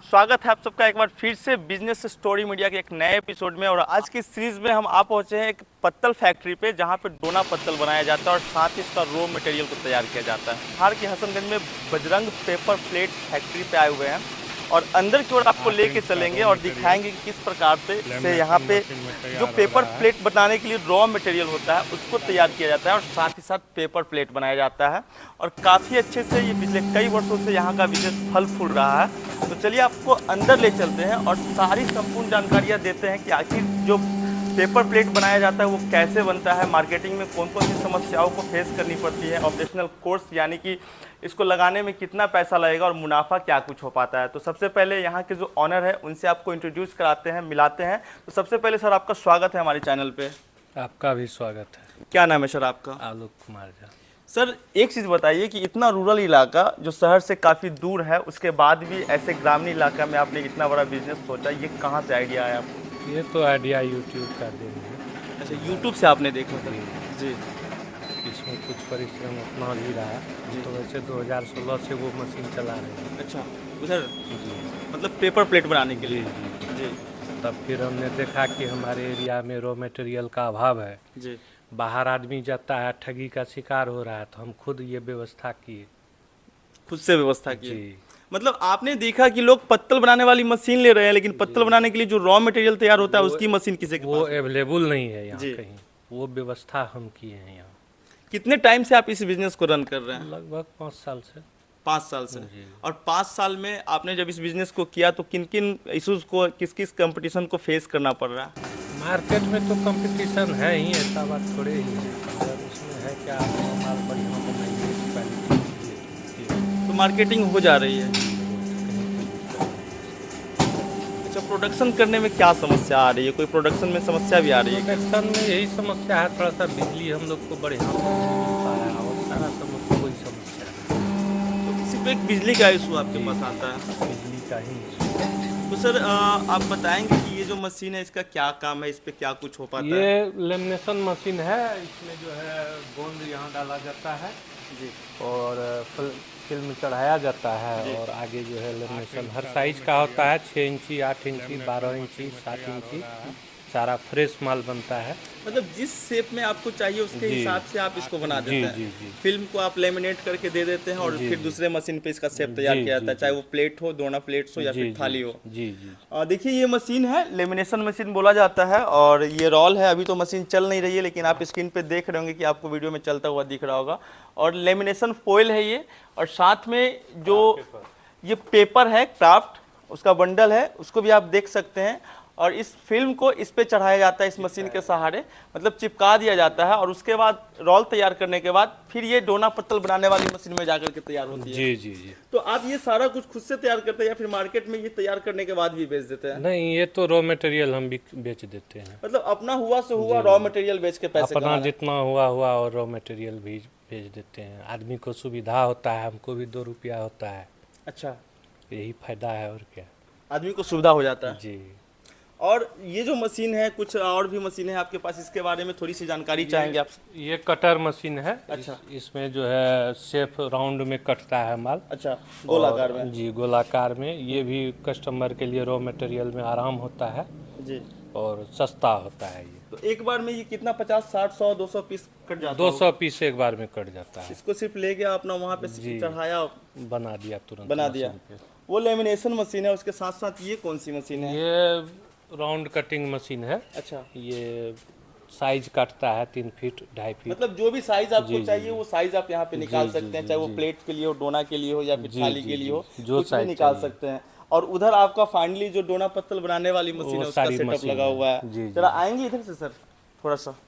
स्वागत है आप सबका एक बार फिर से बिजनेस स्टोरी मीडिया के एक नए एपिसोड में। और आज की सीरीज में हम आप पहुंचे हैं एक पत्तल फैक्ट्री पे, जहां पे डोना पत्तल बनाया जाता है और साथ ही इसका रॉ मटेरियल को तैयार किया जाता है। बिहार के हसनगंज में बजरंग पेपर प्लेट फैक्ट्री पे आए हुए हैं और अंदर की ओर आपको लेके चलेंगे और दिखाएंगे कि किस प्रकार से यहाँ पे जो पेपर प्लेट बनाने के लिए रॉ मटेरियल होता है उसको तैयार किया जाता है और साथ ही साथ पेपर प्लेट बनाया जाता है। और काफ़ी अच्छे से ये पिछले कई वर्षों से यहाँ का बिजनेस फल फूल रहा है। तो चलिए आपको अंदर ले चलते हैं और सारी संपूर्ण जानकारियाँ देते हैं कि आखिर जो पेपर प्लेट बनाया जाता है वो कैसे बनता है, मार्केटिंग में कौन कौन सी समस्याओं को फेस करनी पड़ती है, ऑपरेशनल कोर्स यानी कि इसको लगाने में कितना पैसा लगेगा और मुनाफा क्या कुछ हो पाता है। तो सबसे पहले यहाँ के जो ऑनर है उनसे आपको इंट्रोड्यूस कराते हैं, मिलाते हैं। तो सबसे पहले सर आपका स्वागत है हमारे चैनल पे। आपका भी स्वागत है। क्या नाम है सर आपका? आलोक कुमार झा। सर एक चीज़ बताइए कि इतना रूरल इलाका जो शहर से काफ़ी दूर है, उसके बाद भी ऐसे ग्रामीण इलाका में आपने इतना बड़ा बिजनेस सोचा, ये कहाँ से आइडिया आया आपको? ये तो आइडिया यूट्यूब का देन है। अच्छा, यूट्यूब से आपने देखा था? जी। इसमें कुछ परिश्रम अपना भी रहा। तो वैसे 2016 से वो मशीन चला रहे हैं। अच्छा, उधर जी, मतलब पेपर प्लेट बनाने के जी लिए? जी। जी तब फिर हमने देखा कि हमारे एरिया में रॉ मटेरियल का अभाव है। जी। बाहर आदमी जाता है, ठगी का शिकार हो रहा है, तो हम खुद ये व्यवस्था किए। खुद से व्यवस्था की? जी। मतलब आपने देखा कि लोग पत्तल बनाने वाली मशीन ले रहे हैं, लेकिन पत्तल बनाने के लिए जो रॉ मटेरियल तैयार होता है उसकी मशीन किसी के वो पास? अवेलेबल नहीं है यहाँ जी। कहीं। वो व्यवस्था हम किए हैं यहाँ। कितने टाइम से आप इस बिजनेस को रन कर रहे हैं? लगभग 5 साल से। 5 साल से। जी। और 5 साल में आपने जब इस बिजनेस को किया तो किन किन इश्यूज को, किस किस कंपटीशन को फेस करना पड़ रहा है? मार्केट में तो कंपटीशन है ही, ऐसा बात थोड़े ही है। अगर उसमें है क्या, माल बढ़िया बनाइए, क्वालिटी। तो मार्केटिंग हो जा रही है। अच्छा, प्रोडक्शन करने में क्या समस्या आ रही है? कोई प्रोडक्शन में समस्या भी आ रही है? प्रोडक्शन में यही समस्या है, थोड़ा सा बिजली हम लोग को बढ़िया से नहीं मिल पा रहा है और सारा समस्या कोई समस्या है। तो सिर्फ एक बिजली का इशू आपके पास आता है? बिजली का ही issue है। तो सर आप बताएंगे कि ये जो मशीन है इसका क्या काम है, इस पे क्या कुछ हो पाता है? ये लेमिनेशन मशीन है। इसमें जो है गोंद यहाँ डाला जाता है जी। और फिल्म चढ़ाया जाता है और आगे जो है लेमिनेशन हर साइज का होता है। 6 इंची, 8 इंची, 12 इंची, 7 इंची, सारा फ्रेश माल बनता है। मतलब जिस शेप में आपको चाहिए उसके जी। हिसाब से आप इसको बना देते जी हैं? जी जी। फिल्म को आप लेमिनेट करके दे देते हैं और जी, फिर जी। दूसरे मशीन पे इसका शेप तैयार जी, किया जाता है, जी, चाहे जी। वो प्लेट हो, दोना प्लेट्स हो या जी, फिर जी, थाली हो। जी जी। देखिए ये मशीन है, लेमिनेशन मशीन बोला जाता है और ये रोल है। अभी तो मशीन चल नहीं रही है, लेकिन आप स्क्रीन पे देख रहे होंगे कि आपको वीडियो में चलता हुआ दिख रहा होगा। और लेमिनेशन फॉइल है ये, और साथ में जो ये पेपर है क्राफ्ट, उसका बंडल है, उसको भी आप देख सकते हैं। और इस फिल्म को इस पे चढ़ाया जाता है इस मशीन के सहारे, मतलब चिपका दिया जाता है। और उसके बाद रोल तैयार करने के बाद फिर ये डोना पत्तल बनाने वाली मशीन में जाकर के तैयार होती है। जी जी जी। तो आप ये सारा कुछ खुद से तैयार करते हैं या फिर मार्केट में ये तैयार करने के बाद भी बेच देते हैं? नहीं, ये तो रॉ मटेरियल हम भी बेच देते हैं। मतलब अपना हुआ से हुआ रॉ मटेरियल बेच के पैसे अपना कमाना। जितना हुआ हुआ और रॉ मटेरियल भी बेच देते हैं। आदमी को सुविधा होता है, हमको भी 2 रुपया होता है। अच्छा, यही फायदा है और क्या। आदमी को सुविधा हो जाता है। जी। और ये जो मशीन है, कुछ और भी मशीन है आपके पास, इसके बारे में थोड़ी सी जानकारी चाहेंगे आप? ये कटर मशीन है। अच्छा। इसमें जो है शेफ राउंड में कटता है माल। अच्छा, गोलाकार में? जी, गोलाकार में। ये भी कस्टमर के लिए रॉ मटेरियल में आराम होता है जी। और सस्ता होता है। ये तो एक बार में ये कितना 50, 60, 100, 200 पीस कट जाता है? 200 पीस एक बार में कट जाता है। इसको सिर्फ ले गया अपना वहाँ पे जी। चढ़ाया, बना दिया तुरंत। बना दिया। मशीन पे। वो लेमिनेशन मशीन है, उसके साथ साथ ये कौन सी मशीन है? ये राउंड कटिंग मशीन है। अच्छा, ये साइज काटता है 3 फीट 2.5 फीट। मतलब जो भी साइज आपको जी, जी, चाहिए वो साइज आप यहाँ पे निकाल जी, सकते हैं, जी, चाहे वो जी। प्लेट के लिए हो, डोना के लिए हो या फिर जी, थाली जी, के लिए जी। हो, जो कुछ भी size निकाल चाहिए। सकते हैं। और उधर आपका फाइनली जो डोना पत्तल बनाने वाली मशीन वो है उसका सारी सेटअप मशीन लगा है। हुआ है। जी, जी। जरा आएंगे इधर से सर थोड़ा सा।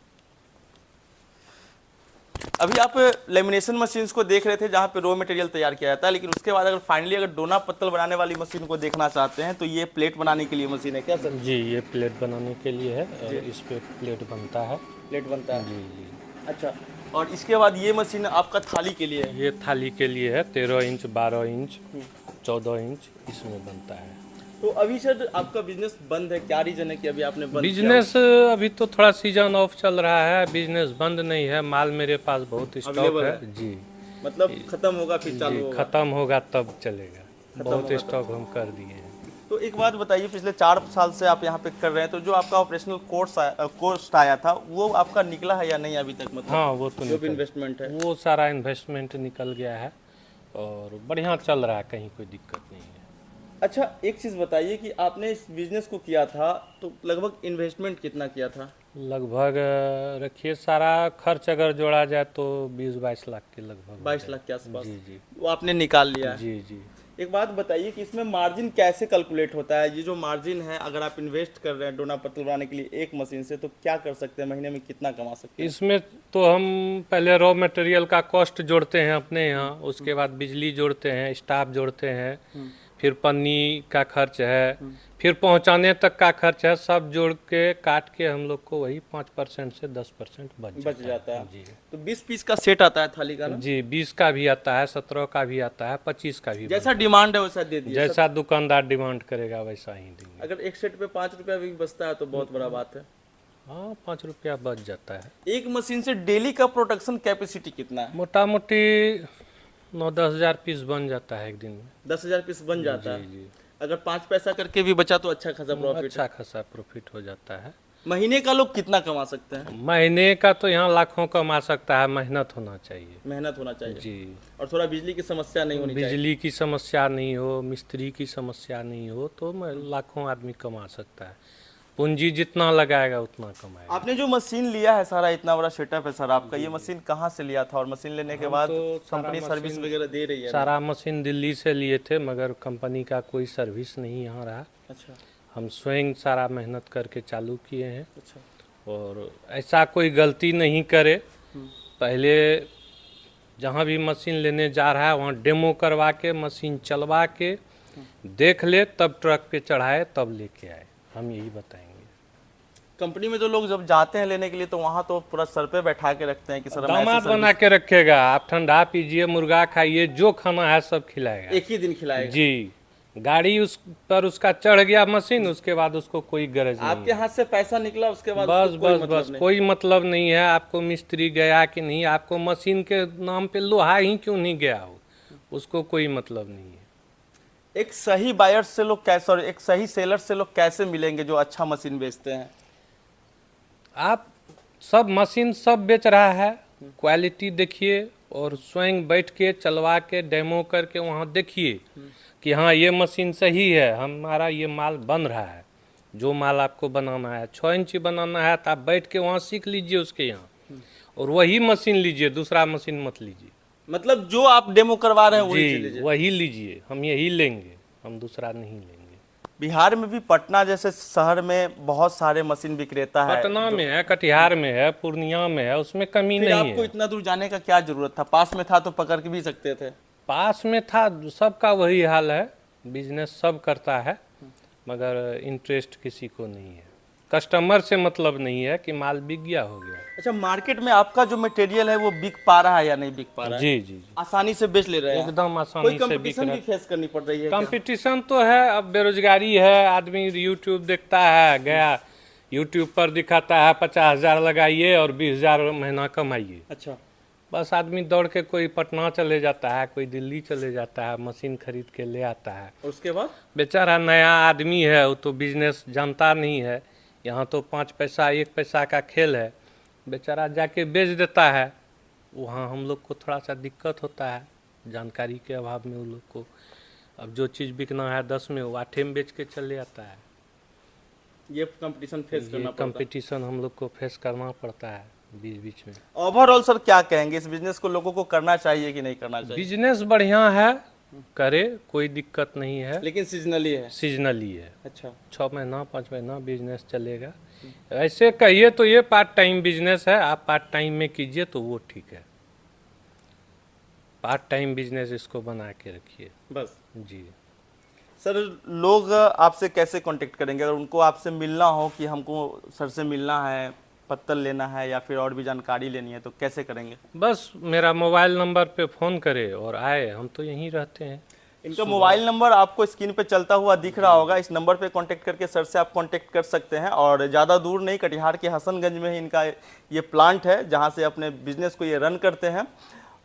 अभी आप लेमिनेशन मशीन्स को देख रहे थे जहाँ पे रॉ मटेरियल तैयार किया जाता है, लेकिन उसके बाद अगर फाइनली अगर डोना पत्तल बनाने वाली मशीन को देखना चाहते हैं तो ये प्लेट बनाने के लिए मशीन है क्या सर? जी, ये प्लेट बनाने के लिए है और इस पे प्लेट बनता है। प्लेट बनता है? जी जी। अच्छा, और इसके बाद ये मशीन आपका थाली के लिए है? ये थाली के लिए है। 13 इंच, 12 इंच, 14 इंच इसमें बनता है। तो अभी सर आपका बिजनेस बंद है, क्या रीजन है कि अभी आपने बंद बिजनेस अभी तो थोड़ा सीजन ऑफ चल रहा है, बिजनेस बंद नहीं है। माल मेरे पास बहुत स्टॉक Available है। जी। मतलब खत्म होगा फिर चालू जी, होगा? खत्म होगा तब चलेगा। बहुत स्टॉक हम कर दिए हैं। तो एक बात बताइए, पिछले 4 साल से आप यहाँ पे कर रहे हैं, तो जो आपका ऑपरेशनल कोर्स आया था वो आपका निकला है या नहीं अभी तक? मतलब हाँ, वो तो जो भी इन्वेस्टमेंट है वो सारा इन्वेस्टमेंट निकल गया है और बढ़िया चल रहा है, कहीं कोई दिक्कत नहीं है। अच्छा, एक चीज़ बताइए कि आपने इस बिजनेस को किया था तो लगभग इन्वेस्टमेंट कितना किया था? लगभग रखिए सारा खर्च अगर जोड़ा जाए तो 20-22 लाख के लगभग 22 लाख के आसपास जी जी वो आपने निकाल लिया है। जी जी। एक बात बताइए कि इसमें मार्जिन कैसे कैलकुलेट होता है? ये जो मार्जिन है, अगर आप इन्वेस्ट कर रहे हैं डोना पत्तल बनाने के लिए एक मशीन से, तो क्या कर सकते हैं, महीने में कितना कमा सकते हैं? इसमें तो हम पहले रॉ मटेरियल का कॉस्ट जोड़ते हैं अपने यहाँ, उसके बाद बिजली जोड़ते हैं, स्टाफ जोड़ते हैं, फिर पन्नी का खर्च है, फिर पहुंचाने तक का खर्च है, सब जोड़ के काट के हम लोग को वही 5% से 10% बच जाता है। जी तो 20 पीस का सेट आता है थाली का ना? जी। 20 का भी आता है, 17 का भी आता है, 25 का भी। जैसा डिमांड है वैसा दे दिए। जैसा दुकानदार डिमांड करेगा वैसा ही देंगे। अगर एक सेट पे 5 रुपया भी बचता है तो बहुत बड़ा बात है। हाँ, 5 रुपया बच जाता है। एक मशीन से डेली का प्रोडक्शन कैपेसिटी कितना है? मोटा मोटी 9-10 हज़ार पीस बन जाता है एक दिन में। 10,000 पीस बन जाता है। जी। अगर 5 पैसा करके भी बचा तो अच्छा खासा प्रॉफिट। अच्छा खासा प्रॉफिट हो जाता है। महीने का लोग कितना कमा सकते हैं? महीने का तो यहाँ लाखों कमा सकता है, मेहनत होना चाहिए। मेहनत होना चाहिए जी। और थोड़ा बिजली की समस्या नहीं होनी चाहिए। बिजली की समस्या नहीं हो, मिस्त्री की समस्या नहीं हो, तो लाखों आदमी कमा सकता है। पूंजी जितना लगाएगा उतना कमाएगा। आपने जो मशीन लिया है, सारा इतना बड़ा सेटअप है सर आपका, ये मशीन कहाँ से लिया था और मशीन लेने के बाद तो कंपनी सर्विस वगैरह दे रही है? सारा मशीन दिल्ली से लिए थे, मगर कंपनी का कोई सर्विस नहीं यहाँ रहा। अच्छा हम स्वयं सारा मेहनत करके चालू किए हैं अच्छा। और ऐसा कोई गलती नहीं करे। पहले जहाँ भी मशीन लेने जा रहा है वहाँ डेमो करवा के, मशीन चलवा के देख ले, तब ट्रक पे चढ़ाए, तब लेके आए। हम यही बताएंगे। कंपनी में जो लोग जब जाते हैं लेने के लिए तो वहाँ तो पूरा सर पे बैठा के रखते हैं कि सर हम ऐसे दामाद बना के रखेगा, आप ठंडा पीजिए, मुर्गा खाइए, जो खाना है सब खिलाएगा। एक ही दिन खिलाएगा जी। गाड़ी उस पर उसका चढ़ गया मशीन, उसके बाद उसको कोई गरज नहीं आपके हाथ से पैसा निकला उसके बाद बस उसको कोई बस मतलब बस नहीं। कोई मतलब नहीं है आपको मिस्त्री गया कि नहीं, आपको मशीन के नाम पे लोहा ही क्यों नहीं गया हो, उसको कोई मतलब नहीं है। एक सही बायर से लोग कैसे, और एक सही सेलर से लोग कैसे मिलेंगे जो अच्छा मशीन बेचते हैं? आप सब मशीन सब बेच रहा है, क्वालिटी देखिए और स्वयं बैठ के चलवा के डेमो करके वहाँ देखिए कि हाँ ये मशीन सही है, हमारा ये माल बन रहा है। जो माल आपको बनाना है, 6 इंची बनाना है, तो आप बैठ के वहाँ सीख लीजिए उसके यहाँ और वही मशीन लीजिए, दूसरा मशीन मत लीजिए। मतलब जो आप डेमो करवा रहे हैं वही चीज जी लीजिए। वही लीजिए, हम यही लेंगे, हम दूसरा नहीं लेंगे। बिहार में भी पटना जैसे शहर में बहुत सारे मशीन विक्रेता है। पटना में है, कटिहार में है, पूर्णिया में है, उसमें कमी फिर नहीं आपको है। इतना दूर जाने का क्या जरूरत था? पास में था तो पकड़ के भी सकते थे। पास में था, सबका वही हाल है, बिजनेस सब करता है, मगर इंटरेस्ट किसी को नहीं है। कस्टमर से मतलब नहीं है कि माल बिक गया हो गया। अच्छा, मार्केट में आपका जो मटेरियल है वो बिक पा रहा है या नहीं बिक पा रहा है? जी जी जी, आसानी से बेच ले रहे हैं? एकदम कोई आसानी से बिक कंपटीशन रहा भी फेस करनी पड़ रही है है। क्या? कंपटीशन तो है, अब बेरोजगारी है, आदमी यूट्यूब देखता है, गया यूट्यूब पर दिखाता है 50,000 लगाइए और 20,000 महीना कमाइए। अच्छा, बस आदमी दौड़ के कोई पटना चले जाता है, कोई दिल्ली चले जाता है, मशीन खरीद के ले आता है। और उसके बाद बेचारा नया आदमी है, वो तो बिजनेस जानता नहीं है, यहाँ तो 5 पैसा 1 पैसा का खेल है, बेचारा जाके बेच देता है। वहाँ हम लोग को थोड़ा सा दिक्कत होता है, जानकारी के अभाव में। वो लोग को अब जो चीज़ बिकना है 10 में, वो 8 में बेच के चले आता है। ये कंपटीशन फेस करना ये पड़ता है। कंपटीशन हम लोग को फेस करना पड़ता है बीच बीच में। ओवरऑल सर क्या कहेंगे, इस बिजनेस को लोगों को करना चाहिए कि नहीं करना चाहिए? बिजनेस बढ़िया है, करे, कोई दिक्कत नहीं है, लेकिन सीजनली है। सीजनली है। अच्छा, 6 महीना 5 महीना बिजनेस चलेगा। ऐसे कहिए तो ये पार्ट टाइम बिजनेस है, आप पार्ट टाइम में कीजिए तो वो ठीक है। पार्ट टाइम बिजनेस इसको बना के रखिए बस। जी। सर लोग आपसे कैसे कांटेक्ट करेंगे अगर उनको आपसे मिलना हो कि हमको सर से मिलना है, पत्तल लेना है या फिर और भी जानकारी लेनी है, तो कैसे करेंगे? बस मेरा मोबाइल नंबर पे फ़ोन करे और आए, हम तो यहीं रहते हैं। इनका मोबाइल नंबर आपको स्क्रीन पे चलता हुआ दिख रहा होगा, इस नंबर पे कांटेक्ट करके सर से आप कांटेक्ट कर सकते हैं। और ज़्यादा दूर नहीं, कटिहार के हसनगंज में ही इनका ये प्लांट है जहाँ से अपने बिजनेस को ये रन करते हैं।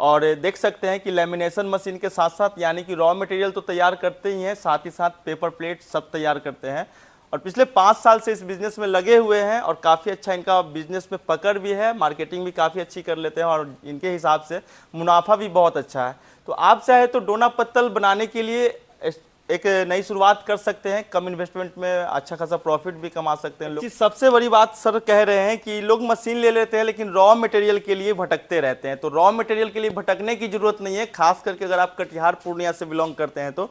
और देख सकते हैं कि लेमिनेशन मशीन के साथ साथ यानी कि रॉ मटेरियल तो तैयार करते ही हैं, साथ ही साथ पेपर प्लेट सब तैयार करते हैं। और पिछले 5 साल से इस बिज़नेस में लगे हुए हैं और काफ़ी अच्छा इनका बिज़नेस में पकड़ भी है, मार्केटिंग भी काफ़ी अच्छी कर लेते हैं और इनके हिसाब से मुनाफा भी बहुत अच्छा है। तो आप चाहे तो डोना पत्तल बनाने के लिए एक नई शुरुआत कर सकते हैं, कम इन्वेस्टमेंट में अच्छा खासा प्रॉफिट भी कमा सकते हैं लोग। सबसे बड़ी बात सर कह रहे हैं कि लोग मशीन ले लेते हैं लेकिन रॉ मटेरियल के लिए भटकते रहते हैं। तो रॉ मटेरियल के लिए भटकने की जरूरत नहीं है, खास करके अगर आप कटिहार पूर्णिया से बिलोंग करते हैं तो,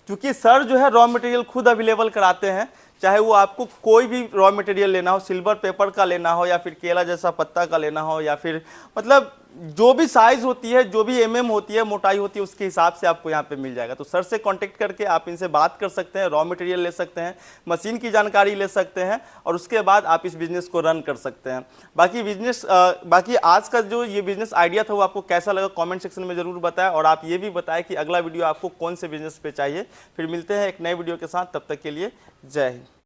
क्योंकि सर जो है रॉ मटेरियल खुद अवेलेबल कराते हैं। चाहे वो आपको कोई भी रॉ मटेरियल लेना हो, सिल्वर पेपर का लेना हो या फिर केला जैसा पत्ता का लेना हो या फिर मतलब जो भी साइज होती है, जो भी एमएम होती है, मोटाई होती है, उसके हिसाब से आपको यहाँ पे मिल जाएगा। तो सर से कांटेक्ट करके आप इनसे बात कर सकते हैं, रॉ मटेरियल ले सकते हैं, मशीन की जानकारी ले सकते हैं और उसके बाद आप इस बिज़नेस को रन कर सकते हैं। बाकी आज का जो ये बिज़नेस आइडिया था वो आपको कैसा लगा कमेंट सेक्शन में ज़रूर बताएं और आप ये भी बताएं कि अगला वीडियो आपको कौन से बिज़नेस पे चाहिए। फिर मिलते हैं एक नए वीडियो के साथ, तब तक के लिए जय हिंद।